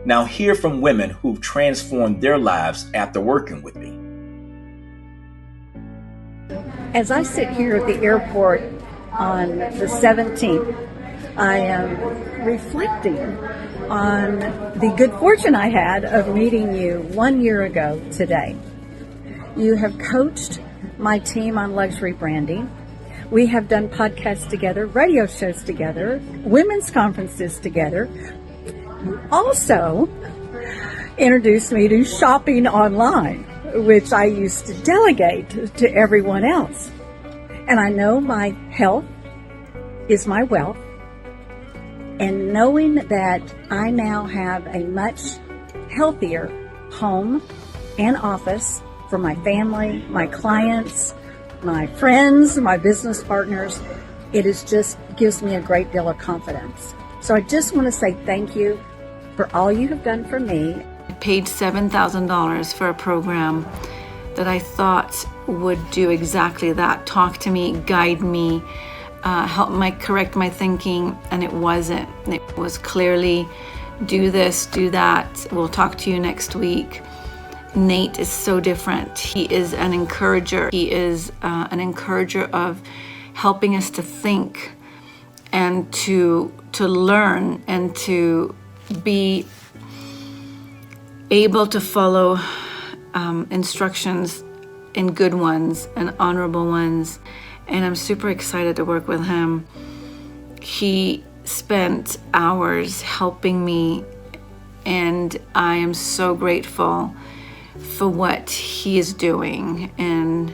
Now hear from women who've transformed their lives after working with me. As I sit here at the airport on the 17th, I am reflecting on the good fortune I had of meeting you 1 year ago today. You have coached my team on luxury branding. We have done podcasts together, radio shows together, women's conferences together. You also introduced me to shopping online, which I used to delegate to everyone else. And I know my health is my wealth. And knowing that I now have a much healthier home and office for my family, my clients, my friends, my business partners, it is just gives me a great deal of confidence. So I just want to say thank you for all you have done for me. I paid $7,000 for a program that I thought would do exactly that. Talk to me, guide me, help correct my thinking, and it wasn't. It was clearly, do this, do that. We'll talk to you next week. Nate is so different. He is an encourager. He is an encourager of helping us to think and to learn and to be able to follow instructions in good ones and honorable ones. And I'm super excited to work with him. He spent hours helping me, and I am so grateful for what he is doing and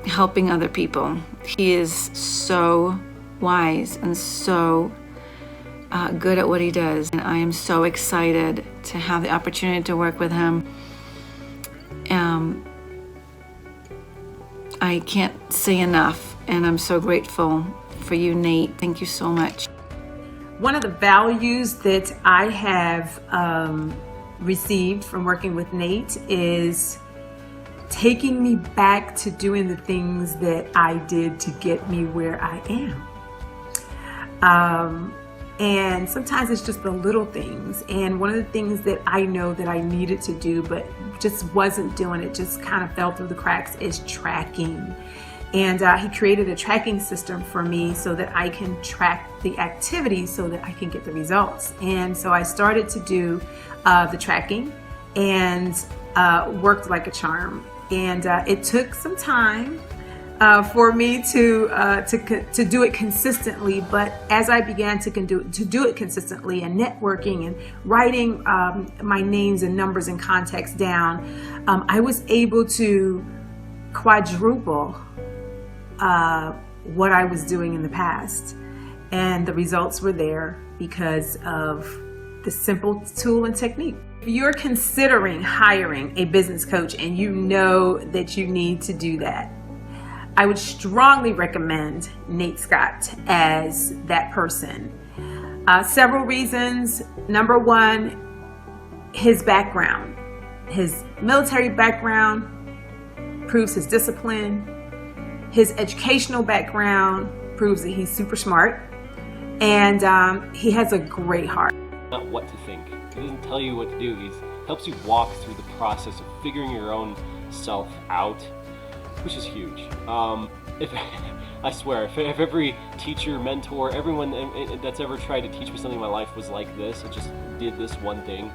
helping other people. He is so wise and so good at what he does, and I am so excited to have the opportunity to work with him. I can't say enough, and I'm so grateful for you, Nate. Thank you so much. One of the values that I have received from working with Nate is taking me back to doing the things that I did to get me where I am. And sometimes it's just the little things. And one of the things that I know that I needed to do, but just wasn't doing it, just kind of fell through the cracks, is tracking. And he created a tracking system for me so that I can track the activities so that I can get the results. And so I started to do the tracking and worked like a charm. And it took some time for me to do it consistently, but as I began to do it consistently and networking and writing my names and numbers and contacts down, I was able to quadruple what I was doing in the past, and the results were there because of the simple tool and technique. If you're considering hiring a business coach and you know that you need to do that, I would strongly recommend Nate Scott as that person. Several reasons. Number one, his background. His military background proves his discipline. His educational background proves that he's super smart. And he has a great heart. Not what to think. He doesn't tell you what to do. He helps you walk through the process of figuring your own self out, which is huge. I swear, if every teacher, mentor, everyone that's ever tried to teach me something in my life was like this, it just did this one thing,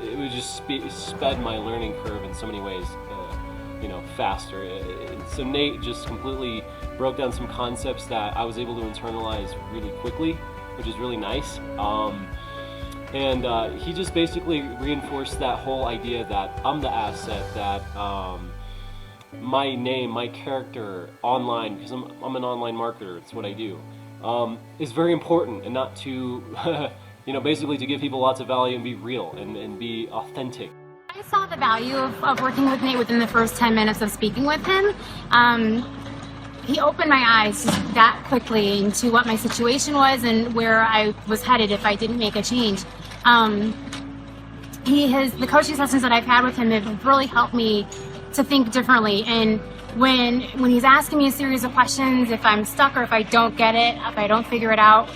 it would just sped my learning curve in so many ways, faster. So Nate just completely broke down some concepts that I was able to internalize really quickly, which is really nice. And he just basically reinforced that whole idea that I'm the asset, that my name, my character online, because I'm an online marketer, it's what I do, is very important, and not to, basically to give people lots of value and be real and be authentic. I saw the value of working with Nate within the first 10 minutes of speaking with him. He opened my eyes that quickly into what my situation was and where I was headed if I didn't make a change. The coaching sessions that I've had with him have really helped me to think differently and when he's asking me a series of questions, if I'm stuck or if I don't get it, if I don't figure it out,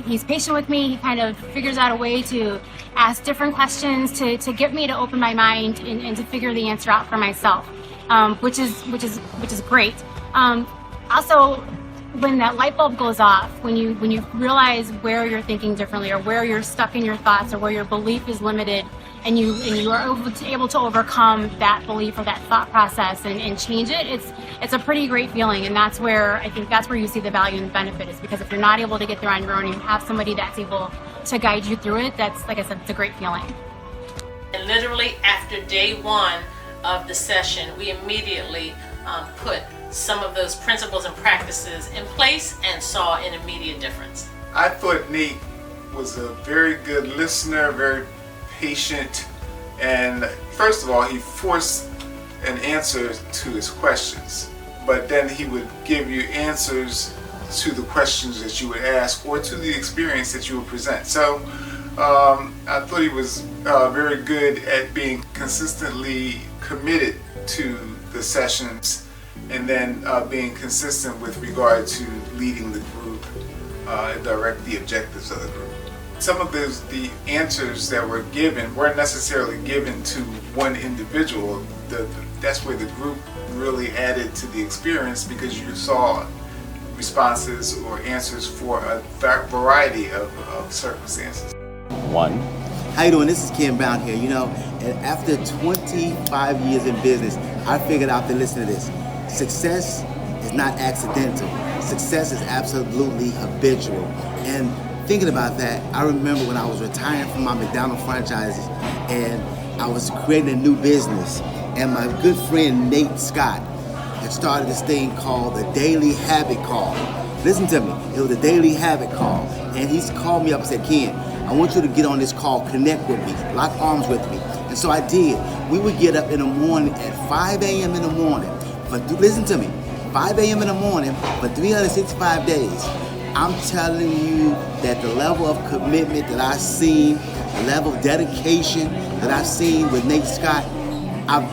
he's patient with me. He kind of figures out a way to ask different questions to get me to open my mind and to figure the answer out for myself, which is great. Also, when that light bulb goes off, when you realize where you're thinking differently, or where you're stuck in your thoughts, or where your belief is limited, and you are able to overcome that belief or that thought process and change it, it's a pretty great feeling. And that's where I think that's where you see the value and the benefit, is because if you're not able to get there on your own, and you have somebody that's able to guide you through it, that's, like I said, it's a great feeling. And literally after day one of the session, we immediately put some of those principles and practices in place and saw an immediate difference. I thought Nate was a very good listener, very patient, and first of all, he forced an answer to his questions, but then he would give you answers to the questions that you would ask or to the experience that you would present. So I thought he was very good at being consistently committed to the sessions, and then being consistent with regard to leading the group and direct the objectives of the group. Some of the answers that were given weren't necessarily given to one individual. That's where the group really added to the experience, because you saw responses or answers for a variety of circumstances. One. How you doing? This is Ken Brown here. You know, and after 25 years in business, I figured out to listen to this. Success is not accidental. Success is absolutely habitual. And thinking about that, I remember when I was retiring from my McDonald's franchises and I was creating a new business, and my good friend Nate Scott had started this thing called the Daily Habit Call. Listen to me, it was the Daily Habit Call. And he's called me up and said, Ken, I want you to get on this call, connect with me, lock arms with me. And so I did. We would get up in the morning at 5 a.m. in the morning. Listen to me, 5 a.m. in the morning for 365 days. I'm telling you that the level of commitment that I've seen, the level of dedication that I've seen with Nate Scott,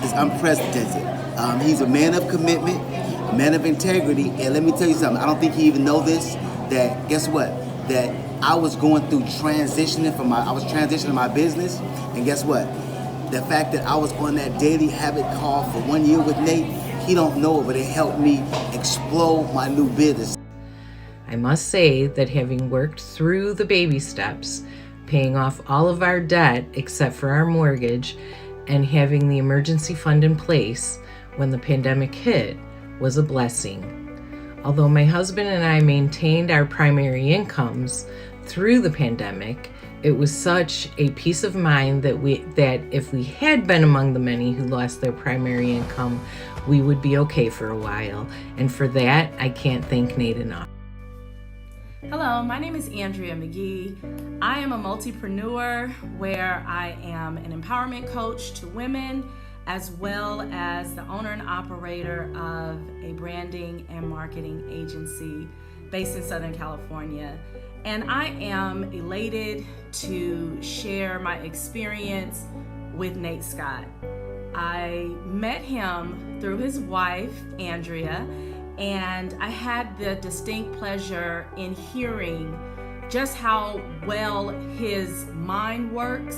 is unprecedented. He's a man of commitment, a man of integrity, and let me tell you something, I don't think he even know this, that guess what? That I was going through transitioning my business, and guess what? The fact that I was on that Daily Habit Call for 1 year with Nate, he don't know it, but it helped me explode my new business. I must say that having worked through the baby steps, paying off all of our debt except for our mortgage, and having the emergency fund in place when the pandemic hit was a blessing. Although my husband and I maintained our primary incomes through the pandemic, it was such a peace of mind that if we had been among the many who lost their primary income, we would be okay for a while. And for that, I can't thank Nate enough. Hello, my name is Andrea McGee. I am a multipreneur where I am an empowerment coach to women, as well as the owner and operator of a branding and marketing agency based in Southern California. And I am elated to share my experience with Nate Scott. I met him through his wife, Andrea, and I had the distinct pleasure in hearing just how well his mind works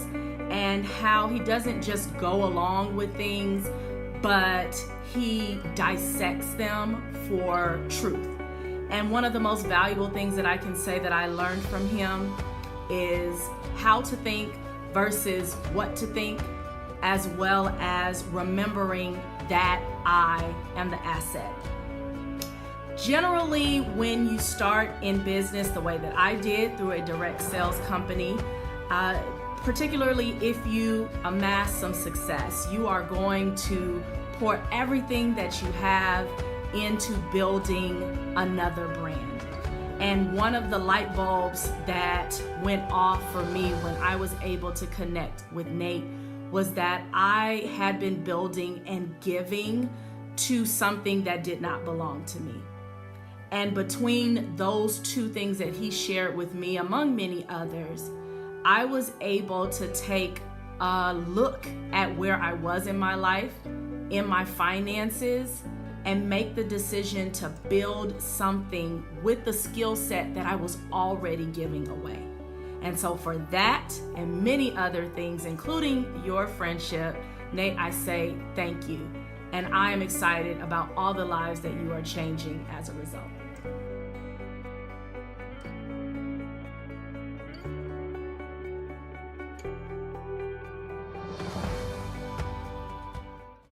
and how he doesn't just go along with things, but he dissects them for truth. And one of the most valuable things that I can say that I learned from him is how to think versus what to think, as well as remembering that I am the asset. Generally, when you start in business the way that I did through a direct sales company, particularly if you amass some success, you are going to pour everything that you have into building another brand. And one of the light bulbs that went off for me when I was able to connect with Nate was that I had been building and giving to something that did not belong to me. And between those two things that he shared with me, among many others, I was able to take a look at where I was in my life, in my finances, and make the decision to build something with the skill set that I was already giving away. And so for that and many other things, including your friendship, Nate, I say thank you. And I am excited about all the lives that you are changing as a result.